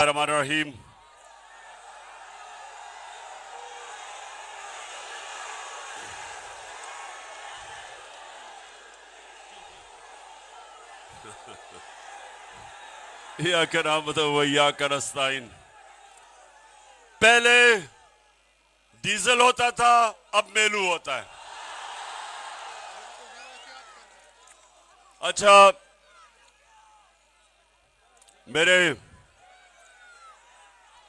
बिस्मिल्लाहिर्रहमानिर्रहीम। इय्याका नअबुदु व इय्याका नस्तईन। पहले डीजल होता था, अब मेलू होता है। अच्छा, मेरे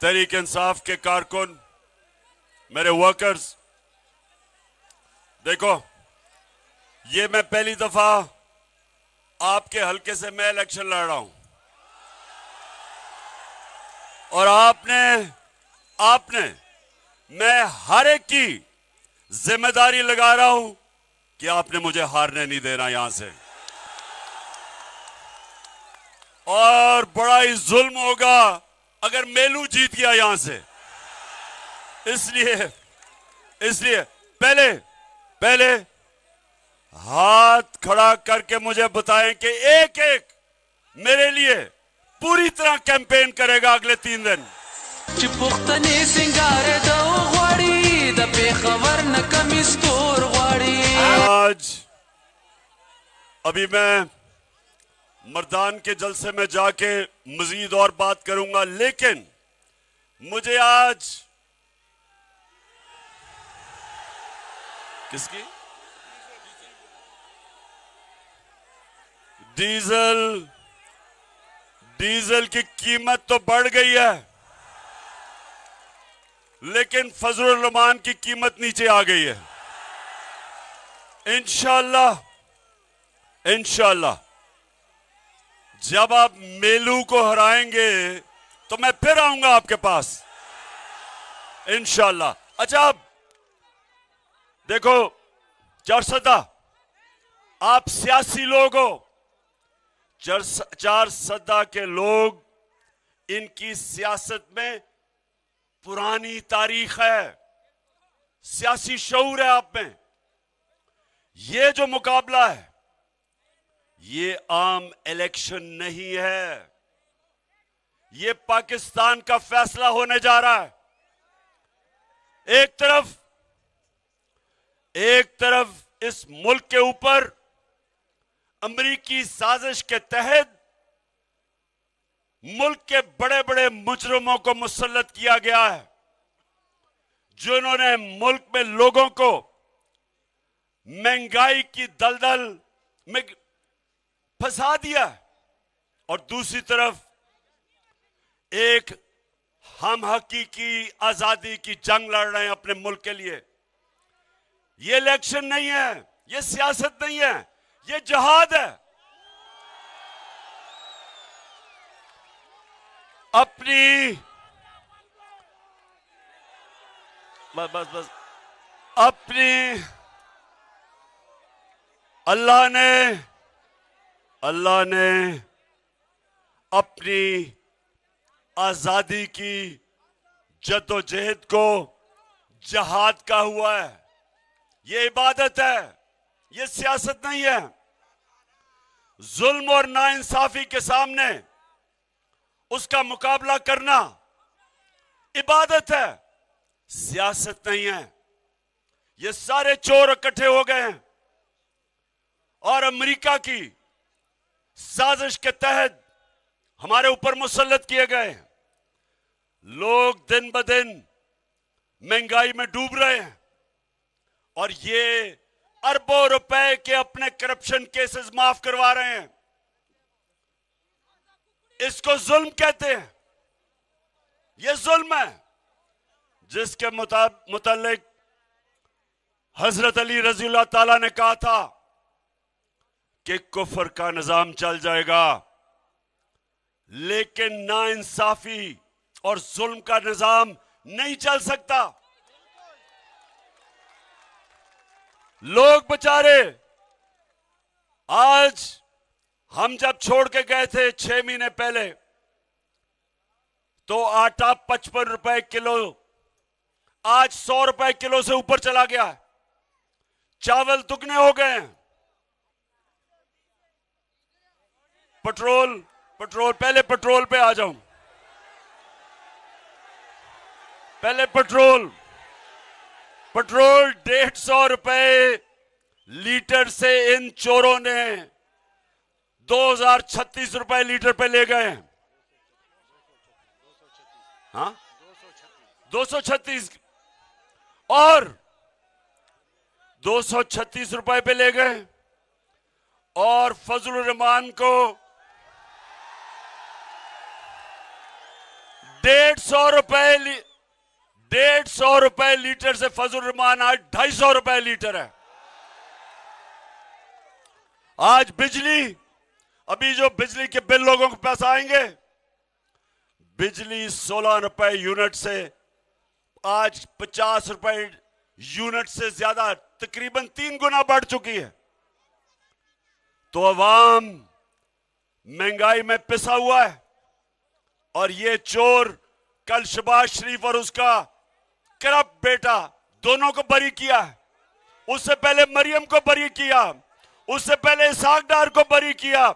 तहरीक इंसाफ के कारकुन, मेरे वर्कर्स, देखो, ये मैं पहली दफा आपके हलके से मैं इलेक्शन लड़ रहा हूं और आपने मैं हर एक की जिम्मेदारी लगा रहा हूं कि आपने मुझे हारने नहीं देना यहां से, और बड़ा ही जुल्म होगा अगर मेलू जीत गया यहां से। इसलिए पहले हाथ खड़ा करके मुझे बताएं कि एक एक मेरे लिए पूरी तरह कैंपेन करेगा अगले 3 दिन। आज अभी मैं मर्दान के जलसे में जाके मजीद और बात करूंगा, लेकिन मुझे आज किसकी डीजल की कीमत तो बढ़ गई है, लेकिन फजलुर रहमान की कीमत नीचे आ गई है। इंशाल्लाह जब आप मेलू को हराएंगे तो मैं फिर आऊंगा आपके पास, इंशाल्लाह। अच्छा, अब देखो चारसदा, आप सियासी लोग हो, चारसदा के लोग, इनकी सियासत में पुरानी तारीख है, सियासी शऊर है आप में। ये जो मुकाबला है ये आम इलेक्शन नहीं है, ये पाकिस्तान का फैसला होने जा रहा है। एक तरफ इस मुल्क के ऊपर अमरीकी साजिश के तहत मुल्क के बड़े बड़े मुजरिमों को मुसल्लत किया गया है, जिन्होंने मुल्क में लोगों को महंगाई की दलदल में फंसा दिया, और दूसरी तरफ एक हम हकीकी आजादी की जंग लड़ रहे हैं अपने मुल्क के लिए। ये इलेक्शन नहीं है, ये सियासत नहीं है, ये जिहाद है। अपनी अल्लाह ने अपनी आजादी की जद्दोजहद को जिहाद का हुआ है। ये इबादत है, ये सियासत नहीं है। जुल्म और नाइंसाफी के सामने उसका मुकाबला करना इबादत है, सियासत नहीं है। ये सारे चोर इकट्ठे हो गए हैं और अमेरिका की साजिश के तहत हमारे ऊपर मुसल्लत किए गए हैं। लोग दिन ब दिन महंगाई में डूब रहे हैं और ये अरबों रुपए के अपने करप्शन केसेस माफ करवा रहे हैं। इसको जुल्म कहते हैं, ये जुल्म है जिसके मुतालिक हजरत अली रज़ियल्लाहु ताला ने कहा था कि कुफर का निजाम चल जाएगा, लेकिन नाइंसाफी और जुल्म का निजाम नहीं चल सकता। लोग बेचारे, आज हम जब छोड़ के गए थे 6 महीने पहले, तो आटा 55 रुपए किलो, आज 100 रुपए किलो से ऊपर चला गया है। चावल दुगने हो गए हैं। पेट्रोल, पहले पेट्रोल पे आ जाऊं। पहले पेट्रोल 150 रुपए लीटर से इन चोरों ने 2036 रुपए लीटर पे ले गए। हाँ 236 और 236 रुपए पे ले गए और फजलुर रहमान को 150 रुपए लीटर से फजलुर रहमान आज 250 रुपए लीटर है। आज बिजली, अभी जो बिजली के बिल लोगों के पास आएंगे, बिजली 16 रुपए यूनिट से आज 50 रुपए यूनिट से ज्यादा तकरीबन 3 गुना बढ़ चुकी है। तो अवाम महंगाई में पिसा हुआ है और ये चोर कल शहबाज शरीफ और उसका करप्ट बेटा दोनों को बरी किया है। उससे पहले मरियम को बरी किया, उससे पहले इसहाक डार को बरी किया।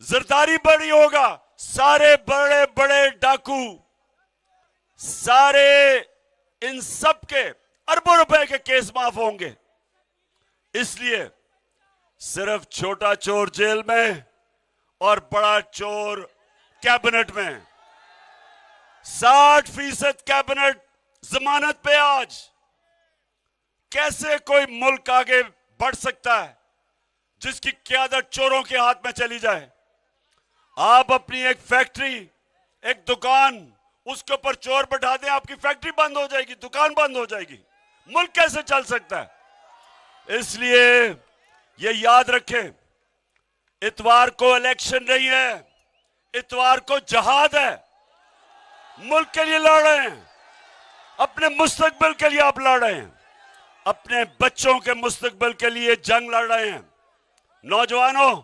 जरदारी बरी होगा, सारे बड़े बड़े डाकू, सारे इन सब के अरबों रुपए के केस माफ होंगे। इसलिए सिर्फ छोटा चोर जेल में और बड़ा चोर कैबिनेट में, 60% कैबिनेट जमानत पे। आज कैसे कोई मुल्क आगे बढ़ सकता है जिसकी क़यादत चोरों के हाथ में चली जाए? आप अपनी एक फैक्ट्री, एक दुकान, उसके ऊपर चोर बैठा दें, आपकी फैक्ट्री बंद हो जाएगी, दुकान बंद हो जाएगी। मुल्क कैसे चल सकता है? इसलिए ये याद रखें, इतवार को इलेक्शन नहीं है, इतवार को जहाद है। मुल्क के लिए लड़ रहे हैं, अपने मुस्तकबिल के लिए आप लड़ रहे हैं, अपने बच्चों के मुस्तकबिल के लिए जंग लड़ रहे हैं। नौजवानों,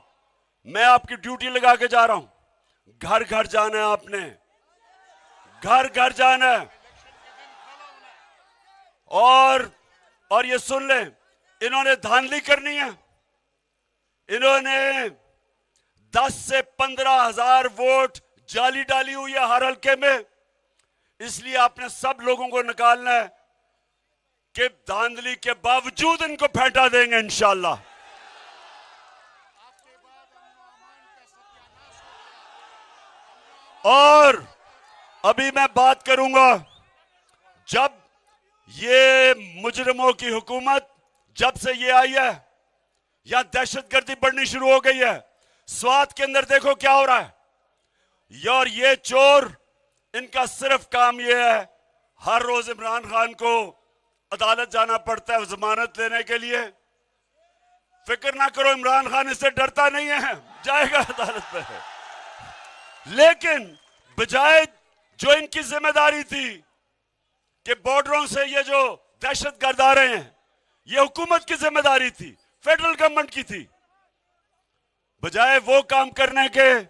मैं आपकी ड्यूटी लगा के जा रहा हूं। घर घर जाना है, आपने घर घर जाना है। और ये सुन लें, इन्होंने धांधली करनी है। इन्होंने 10 से 15 हजार वोट जाली डाली हुई है हर हल्के में। इसलिए आपने सब लोगों को निकालना है कि धांधली के बावजूद इनको फेंटा देंगे इंशाअल्लाह। और अभी मैं बात करूंगा, जब ये मुजरिमों की हुकूमत, जब से ये आई है, यहां दहशतगर्दी बढ़नी शुरू हो गई है। स्वात के अंदर देखो क्या हो रहा है। और ये चोर, इनका सिर्फ काम ये है, हर रोज इमरान खान को अदालत जाना पड़ता है जमानत लेने के लिए। फिक्र ना करो, इमरान खान इससे डरता नहीं है, जाएगा अदालत में। लेकिन बजाय जो इनकी जिम्मेदारी थी कि बॉर्डरों से ये जो दहशतगर्द आ रहे हैं, ये हुकूमत की जिम्मेदारी थी, फेडरल गवर्नमेंट की थी। बजाय वो काम करने के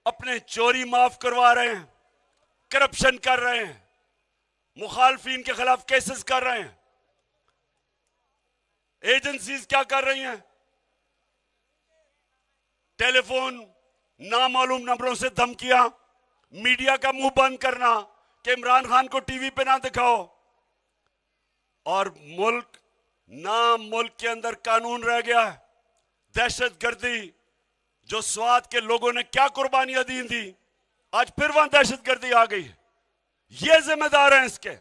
अपने चोरी माफ करवा रहे हैं, करप्शन कर रहे हैं, मुखालफिन के खिलाफ केसेस कर रहे हैं। एजेंसीज क्या कर रही हैं? टेलीफोन, नामालूम नंबरों से धमकियां, मीडिया का मुंह बंद करना कि इमरान खान को टीवी पे ना दिखाओ। और मुल्क के अंदर कानून रह गया है। दहशतगर्दी, जो स्वात के लोगों ने क्या कुर्बानियां दी थी, आज फिर वहां दहशतगर्दी आ गई है। ये जिम्मेदार हैं इसके।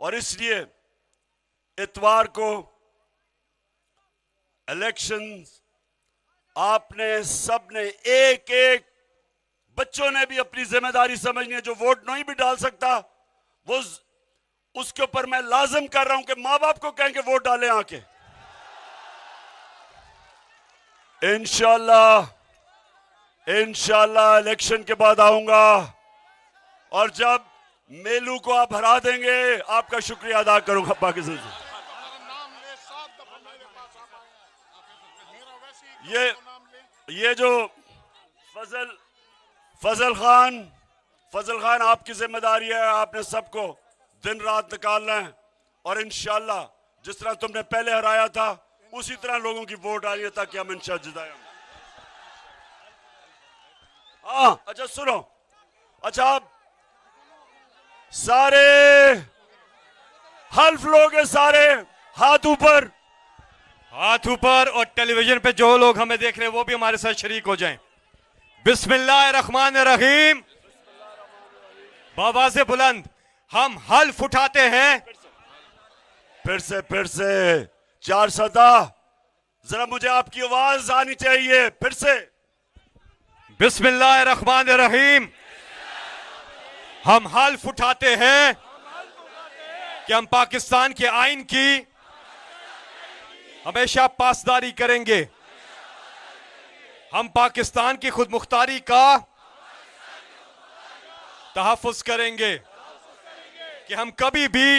और इसलिए इतवार को इलेक्शंस, आपने सबने एक एक, बच्चों ने भी अपनी जिम्मेदारी समझनी है। जो वोट नहीं भी डाल सकता, वो उसके ऊपर मैं लाजिम कर रहा हूं कि मां बाप को कहें कि वोट डालें आके। इंशाल्लाह इलेक्शन के बाद आऊंगा, और जब मेलू को आप हरा देंगे, आपका शुक्रिया अदा करूंगा पाकिस्तान से। ये जो फजल खान आपकी जिम्मेदारी है। आपने सबको दिन रात निकालना है, और इंशाल्लाह जिस तरह तुमने पहले हराया था, उसी तरह लोगों की वोट आ रही है, ताकि हम इंशाल्लाह जिताएं। हाँ, अच्छा सुनो, अच्छा आप सारे हल्फ लोग हैं, सारे हाथ ऊपर, हाथ ऊपर। और टेलीविजन पे जो लोग हमें देख रहे हैं वो भी हमारे साथ शरीक हो जाएं। बिस्मिल्लाहिर्रहमानिर्रहीम। बाबा से बुलंद हम हल्फ उठाते हैं। फिर से 4 सदा, जरा मुझे आपकी आवाज आनी चाहिए। फिर से बिस्मिल्लाहिर्रहमानिर्रहीम। हम हल्फ उठाते हैं कि हम पाकिस्तान के आइन की हमेशा पासदारी करेंगे। हम पाकिस्तान की खुद मुख्तारी का तहफ़्फ़ुज़ करेंगे कि हम कभी भी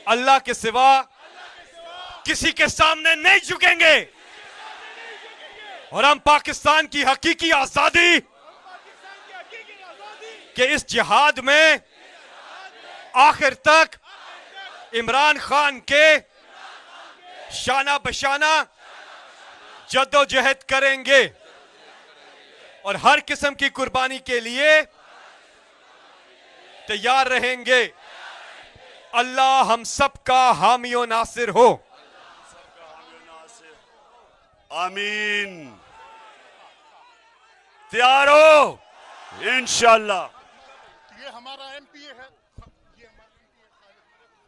अल्लाह के सिवा किसी के सामने नहीं झुकेंगे। और हम पाकिस्तान की हकीकी आजादी के इस जिहाद में आखिर तक इमरान खान के शाना बशाना जद्दोजहद करेंगे और हर किस्म की कुर्बानी के लिए तैयार रहेंगे। अल्लाह हम सबका हामी और नासिर हो। आमीन। तैयार हो? इंशाअल्लाह।